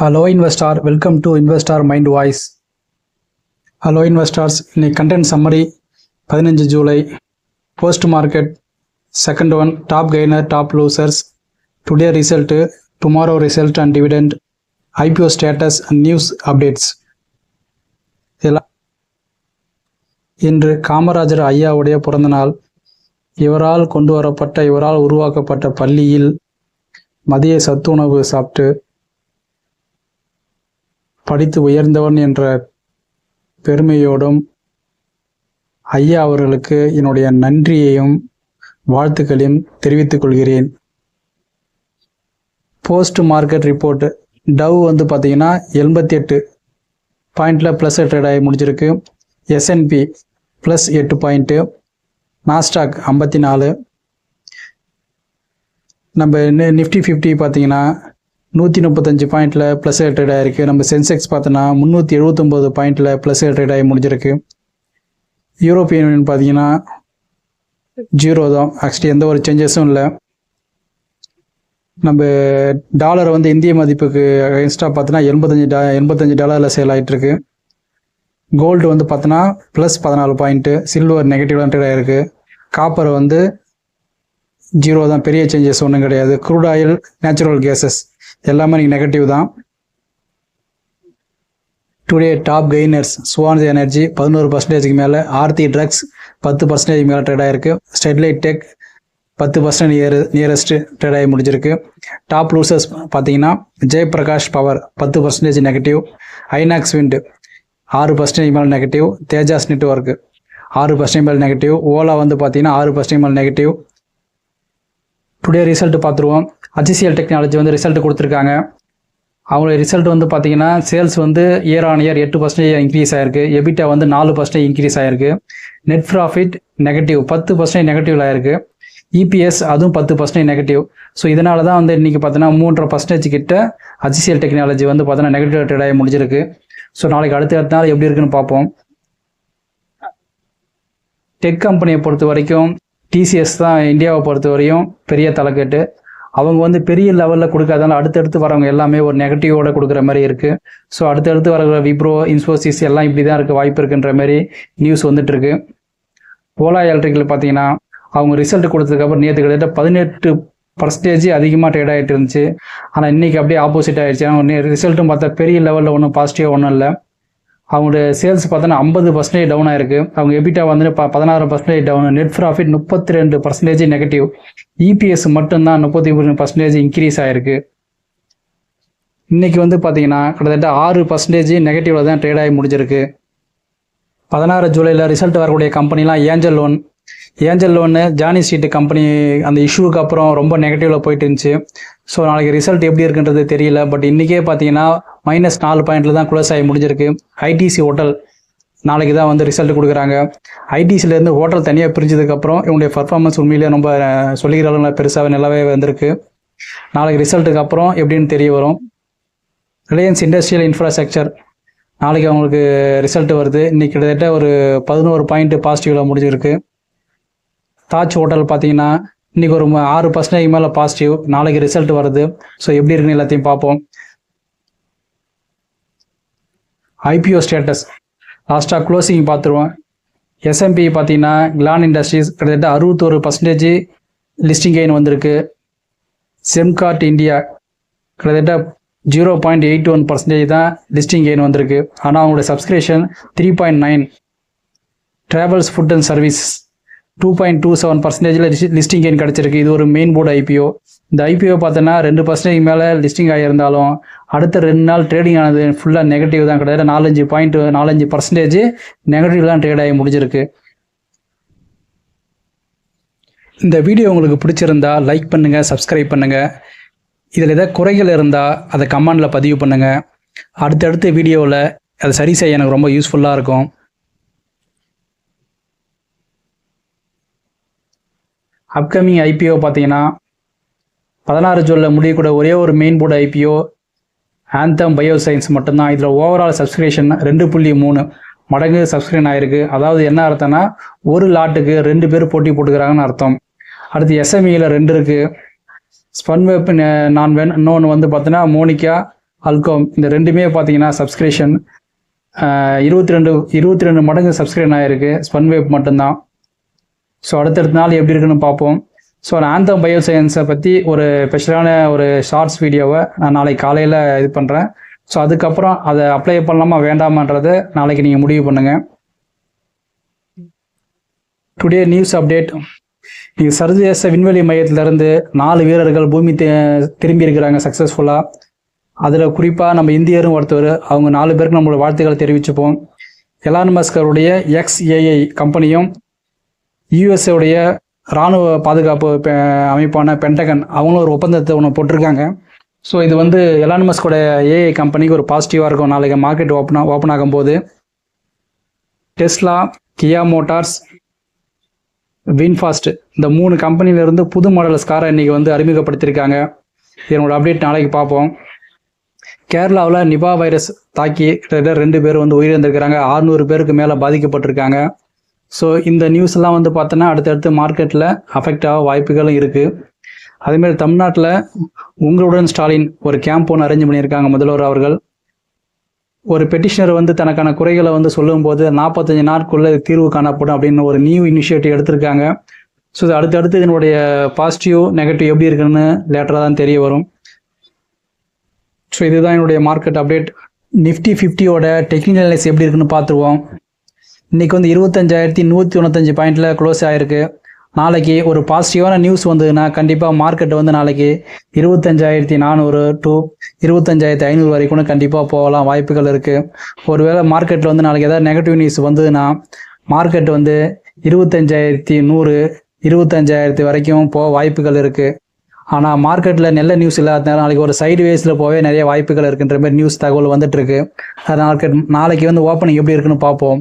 Hello investor, welcome to Investor Mind Voice. Hello investors, இன்னைக்கு content summary 15 July post market second one top gainer top losers today result tomorrow result and dividend IPO status and news updates. இன்று காமராஜர் ஐயாவுடைய பிறந்த நாள். இவரால் கொண்டு வரப்பட்ட இவரால் உருவாக்கப்பட்ட பள்ளியில் மதிய சத்து உணவு சாப்பிட்டு படித்து உயர்ந்தவன் என்ற பெருமையோடும் ஐயா அவர்களுக்கு என்னுடைய நன்றியையும் வாழ்த்துக்களையும் தெரிவித்துக் கொள்கிறேன். போஸ்ட் மார்க்கெட் ரிப்போர்ட் டவ் பார்த்தீங்கன்னா 88 பாயிண்டில் ப்ளஸ் ட்ரேட் ஆகி முடிஞ்சிருக்கு. S&P ப்ளஸ் 8 பாயிண்ட்டு, நாஸ்டாக் 54, நம்ம நிஃப்டி 50 பார்த்தீங்கன்னா 135 பாயிண்டில் ப்ளஸ் ட்ரேட் ஆகிருக்கு. நம்ம சென்செக்ஸ் பார்த்தோன்னா 379 பாயிண்டில் ப்ளஸ் ட்ரேட் ஆகி முடிஞ்சிருக்கு. யூரோப்பியன் யூனியன் பார்த்தீங்கன்னா 0 தான், ஆக்சுவலி எந்த ஒரு சேஞ்சஸும் இல்லை. நம்ம டாலர் இந்திய மதிப்புக்கு அகைன்ஸ்டாக பார்த்தோன்னா $85 சேல் ஆகிட்டுருக்கு. கோல்டு பார்த்தோன்னா ப்ளஸ் 14 பாயிண்ட்டு, சில்வர் நெகட்டிவ்லாம் ட்ரேட் ஆகிருக்கு. காப்பர் 0 தான், பெரிய சேஞ்சஸ் ஒன்றும் கிடையாது. க்ரூட் ஆயில், நேச்சுரல் கேஸஸ் எல்லாமே நீங்கள் நெகட்டிவ் தான். Today top gainers swans energy 11% மேலே, ஆர்த்தி ட்ரக்ஸ் 10% மேலே ட்ரேட் ஆகிருக்கு. ஸ்டெர்லைட் டெக் 10% நியரஸ்ட் ட்ரேட் ஆகி முடிஞ்சிருக்கு. டாப் லூசர்ஸ் பார்த்தீங்கன்னா Jayaprakash power 10% negative, INOX wind 6% மேலே நெகட்டிவ், தேஜாஸ் நெட்வொர்க் 6% மேலே நெகட்டிவ், ஓலா பார்த்தீங்கன்னா 6% மேலே நெகட்டிவ். டுடே ரிசல்ட் பார்த்துருவோம். HCL டெக்னாலஜி ரிசல்ட் கொடுத்துருக்காங்க. அவங்களுடைய ரிசல்ட் பார்த்தீங்கன்னா sales year on year 8% increase ஆகிருக்கு. எபிட்டா 4% இன்க்ரீஸ் ஆகிருக்கு. நெட் ப்ராஃபிட் நெகட்டிவ் 10% நெகட்டிவ் ஆகிருக்கு. EPS அதுவும் 10% நெகட்டிவ். ஸோ இதனால தான் இன்றைக்கி பார்த்தீங்கன்னா 3.5% கிட்ட HCL டெக்னாலஜி பார்த்தீங்கன்னா நெகட்டிவ் ட்ரேட் ஆகி முடிஞ்சிருக்கு. ஸோ நாளைக்கு அடுத்த நாள் எப்படி இருக்குன்னு பார்ப்போம். டெக் கம்பெனியை பொறுத்த வரைக்கும் TCS தான் இந்தியாவை பொறுத்த வரையும் பெரிய தலைக்கட்டு. அவங்க பெரிய லெவலில் கொடுக்காதனால அடுத்தடுத்து வரவங்க எல்லாமே ஒரு நெகட்டிவோட கொடுக்குற மாதிரி இருக்குது. ஸோ அடுத்தடுத்து வர விப்ரோ, இன்ஃபோசிஸ் எல்லாம் இப்படி தான் இருக்குது, வாய்ப்பு இருக்குன்ற மாதிரி நியூஸ் வந்துட்டுருக்கு. ஓலா எலக்ட்ரிக்கல் பார்த்தீங்கன்னா அவங்க ரிசல்ட் கொடுத்ததுக்கப்புறம் நேற்று கிட்டத்தட்ட 18% அதிகமாக ட்ரேட் ஆகிட்டு இருந்துச்சு. ஆனால் இன்றைக்கி அப்படியே ஆப்போசிட் ஆகிடுச்சு. அவங்க ரிசல்ட்டும் பார்த்தா பெரிய லெவலில் ஒன்றும் பாசிட்டிவாக ஒன்றும் இல்லை. அவங்களோட சேல்ஸ் பார்த்தோன்னா 50% டவுன் ஆகிருக்கு. அவங்க EBITDA 16% down, net profit 32% negative, EPS மட்டும்தான் 33% இன்க்ரீஸ் ஆகிருக்கு. இன்றைக்கி பார்த்தீங்கன்னா கிட்டத்தட்ட 6% நெகட்டிவில் தான் ட்ரேட் ஆகி முடிஞ்சிருக்கு. 16 ஜூலையில் ரிசல்ட் வரக்கூடிய கம்பெனிலாம் ஏஞ்சல் லோனு ஜானி ஸ்ட்ரீட் கம்பெனி அந்த இஷ்யூக்கு அப்புறம் ரொம்ப நெகட்டிவில் போயிட்டு இருந்துச்சு. ஸோ நாளைக்கு ரிசல்ட் எப்படி இருக்குன்றது தெரியல. பட் இன்றைக்கே பார்த்தீங்கன்னா -4 பாயிண்டில் தான் க்ளோஸ் ஆகி முடிஞ்சிருக்கு. ITC ஹோட்டல் நாளைக்கு தான் ரிசல்ட் கொடுக்குறாங்க. ITCலேருந்து ஹோட்டல் தனியாக பிரிஞ்சதுக்கப்புறம் இவங்களுடைய பர்ஃபார்மன்ஸ் உண்மையிலேயே ரொம்ப சொல்லிக்கிற அளவு பெருசாக நல்லாவே வந்திருக்கு. நாளைக்கு ரிசல்ட்டுக்கு அப்புறம் எப்படின்னு தெரிய வரும். ரிலையன்ஸ் இண்டஸ்ட்ரியல் இன்ஃப்ராஸ்ட்ரக்சர் நாளைக்கு அவங்களுக்கு ரிசல்ட் வருது. இன்றைக்கி கிட்டத்தட்ட ஒரு 11 பாயிண்ட் பாசிட்டிவில் முடிஞ்சிருக்கு. தாஜ் ஹோட்டல் பார்த்தீங்கன்னா இன்றைக்கி ஒரு 6% மேலே பாசிட்டிவ், நாளைக்கு ரிசல்ட் வருது. ஸோ எப்படி இருக்குன்னு எல்லாத்தையும் பார்ப்போம். IPO ஸ்டேட்டஸ் லாஸ்ட்டாக க்ளோசிங் பார்த்துருவோம். S&P பார்த்தீங்கன்னா கிளான் இண்டஸ்ட்ரீஸ் கிட்டத்தட்ட 61% லிஸ்டிங் கெயின் வந்திருக்கு. செம்கார்ட் இந்தியா கிட்டத்தட்ட 0.81% தான் லிஸ்டிங் கெயின் வந்திருக்கு. ஆனால் அவங்களோட subscription 3.9. Travels food and service 2.27% listing gain கிடச்சிருக்கு. இது ஒரு மெயின் போர்டு IPO. இந்த IPO பார்த்தோன்னா 2% மேலே லிஸ்டிங் ஆகியிருந்தாலும் அடுத்த 2 நாள் ட்ரேடிங் ஆனது ஃபுல்லாக நெகட்டிவ் தான். கிட்டத்தட்ட 4.5% நெகட்டிவ் தான் ட்ரேட் ஆகி முடிஞ்சிருக்கு. இந்த வீடியோ உங்களுக்கு பிடிச்சிருந்தா லைக் பண்ணுங்கள், சப்ஸ்கிரைப் பண்ணுங்கள். இதில் ஏதாவது குறைகள் இருந்தால் அதை கமெண்டில் பதிவு பண்ணுங்கள். அடுத்தடுத்த வீடியோவில் அதை சரி செய்ய எனக்கு ரொம்ப யூஸ்ஃபுல்லாக இருக்கும். அப்கமிங் IPO பார்த்தீங்கன்னா 16 ஜூலையில் முடியக்கூட ஒரே ஒரு main board IPO anthem bioscience மட்டும்தான். இதில் ஓவரால் சப்ஸ்கிரிப்ஷன் 2.3 மடங்கு சப்ஸ்கிரிப்ஷன் ஆகிருக்கு. அதாவது என்ன அர்த்தம்னா ஒரு லாட்டுக்கு 2 பேர் போட்டி போட்டுக்கிறாங்கன்னு அர்த்தம். அடுத்து SMEயில் 2 இருக்குது. ஸ்பன்வெப் நான் இன்னொன்று பார்த்தீங்கன்னா மோனிகா அல்காம் இந்த ரெண்டுமே பார்த்தீங்கன்னா சப்ஸ்கிரிப்ஷன் 22 மடங்கு சப்ஸ்கிரைப் ஆகிருக்கு. ஸ்பன்வேப் மட்டும்தான். ஸோ அடுத்தடுத்த நாள் எப்படி இருக்குன்னு பார்ப்போம். ஸோ ஆந்தம் பயோசயின்ஸை பற்றி ஒரு ஸ்பெஷலான ஒரு ஷார்ட்ஸ் வீடியோவை நான் நாளைக்கு காலையில் இது பண்ணுறேன். ஸோ அதுக்கப்புறம் அதை அப்ளை பண்ணலாமா வேண்டாமான்றதை நாளைக்கு நீங்கள் முடிவு பண்ணுங்கள். Today news update. இது சர்வதேச விண்வெளி மையத்திலிருந்து 4 வீரர்கள் பூமி திரும்பி இருக்கிறாங்க சக்ஸஸ்ஃபுல்லாக. அதில் குறிப்பாக நம்ம இந்தியரும் ஒருத்தர். அவங்க 4 பேருக்கு நம்மளோட வாழ்த்துக்களை தெரிவிச்சுப்போம். எலான் மஸ்கருடைய XAI கம்பெனியும் யூஎஸ்ஏடைய இராணுவ பாதுகாப்பு அமைப்பான பென்டகன் அவங்களும் ஒரு ஒப்பந்தத்தை ஒன்று போட்டிருக்காங்க. ஸோ இது வந்து எலான் மஸ்கோட ஏஐ கம்பெனிக்கு ஒரு பாசிட்டிவாக இருக்கும். நாளைக்கு மார்க்கெட் ஓப்பன் ஆகும்போது டெஸ்லா, கியா மோட்டார்ஸ், வின்ஃபாஸ்ட் இந்த 3 கம்பெனியிலேருந்து புது மாடல்ஸ் காரை இன்றைக்கி வந்து அறிமுகப்படுத்தியிருக்காங்க. இதனோட அப்டேட் நாளைக்கு பார்ப்போம். கேரளாவில் நிபா வைரஸ் தாக்கி கிட்டத்தட்ட 2 பேர் வந்து உயிரிழந்திருக்கிறாங்க. 600 பேருக்கு மேலே பாதிக்கப்பட்டிருக்காங்க. ஸோ இந்த நியூஸ்லாம் வந்து பார்த்தோன்னா அடுத்தடுத்து மார்க்கெட்டில் அஃபெக்ட் ஆக வாய்ப்புகளும் இருக்குது. அதேமாதிரி தமிழ்நாட்டில் உங்களுடன் ஸ்டாலின் ஒரு கேம்ப் ஒன்று அரேஞ்ச் பண்ணியிருக்காங்க. முதல்வர் அவர்கள் ஒரு பெட்டிஷனர் வந்து தனக்கான குறைகளை வந்து சொல்லும்போது 45 நாட்குள்ளே தீர்வு காணப்படும் அப்படின்னு ஒரு நியூ இனிஷியேட்டிவ் எடுத்திருக்காங்க. ஸோ இது அடுத்தடுத்து இதனுடைய பாசிட்டிவ் நெகட்டிவ் எப்படி இருக்குன்னு லேட்டராக தான் தெரிய வரும். ஸோ இதுதான் என்னுடைய மார்க்கெட் அப்டேட். நிஃப்டி 50யோட டெக்னிக்கல் அனலைஸ் எப்படி இருக்குன்னு பார்த்துருவோம். இன்றைக்கி வந்து 25,195 பாயிண்டில் க்ளோஸ் ஆகிருக்கு. நாளைக்கு ஒரு பாசிட்டிவான நியூஸ் வந்ததுன்னா கண்டிப்பாக மார்க்கெட் வந்து நாளைக்கு 25,400 to 25,500 வரைக்கும் கண்டிப்பாக போகலாம், வாய்ப்புகள் இருக்குது. ஒருவேளை மார்க்கெட்டில் வந்து நாளைக்கு ஏதாவது நெகட்டிவ் நியூஸ் வந்ததுன்னா மார்க்கெட் வந்து 25,100 25,000 வரைக்கும் போக வாய்ப்புகள் இருக்குது. ஆனால் மார்க்கெட்டில் நல்ல நியூஸ் இல்லாதனால நாளைக்கு ஒரு சைடு வேஸில் போகவே நிறைய வாய்ப்புகள் இருக்குன்ற மாதிரி நியூஸ் தகவல் வந்துட்டுருக்கு. அது நாளைக்கு வந்து ஓப்பனிங் எப்படி இருக்குன்னு பார்ப்போம்.